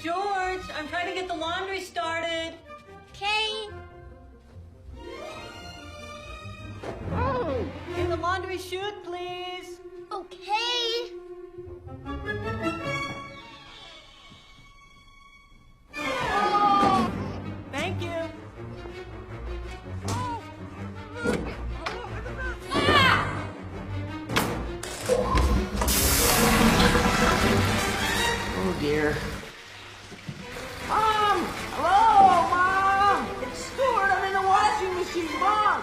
George, I'm trying to get the laundry started. Okay. In the laundry chute, please. Okay. Thank you. Oh, dear. Mom! Hello, Mom! It's Stuart. I'm in the washing machine, Mom!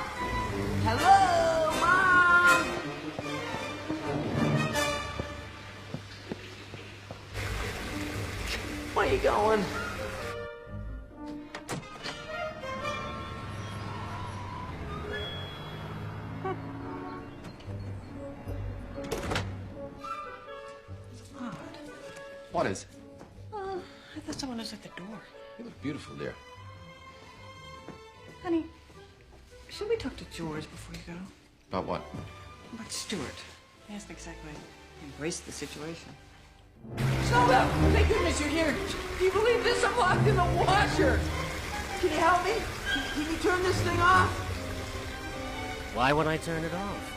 Hello, Mom! Where are you going? What is? Oh, I thought someone was at the door. You look beautiful, dear. Honey, should we talk to George before you go? About what? About Stuart. He hasn't exactly embraced the situation. Snowbell! Thank goodness you're here. Do you believe this? I'm locked in the washer. Can you help me? Can you turn this thing off? Why would I turn it off?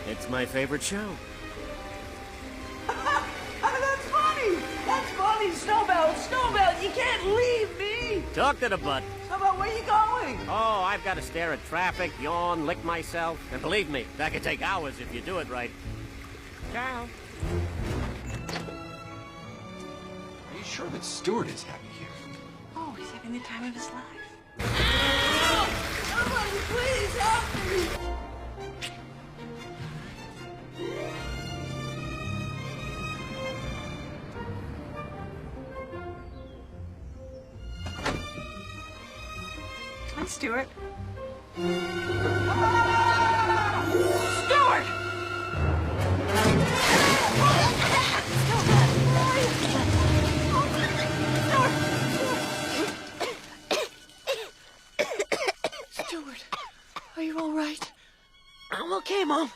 It's my favorite show. That's funny! That's funny, Snowbell! Snowbell, you can't leave me! Talk to the butt. Snowbell, where are you going? Oh, I've got to stare at traffic, yawn, lick myself. And believe me, that could take hours if you do it right. Ciao. Are you sure that Stuart is happy here? Oh, he's having the time of his life. Somebody please help me! Hi, Stuart. Stuart! Stuart, are you all right? I'm okay, Mom.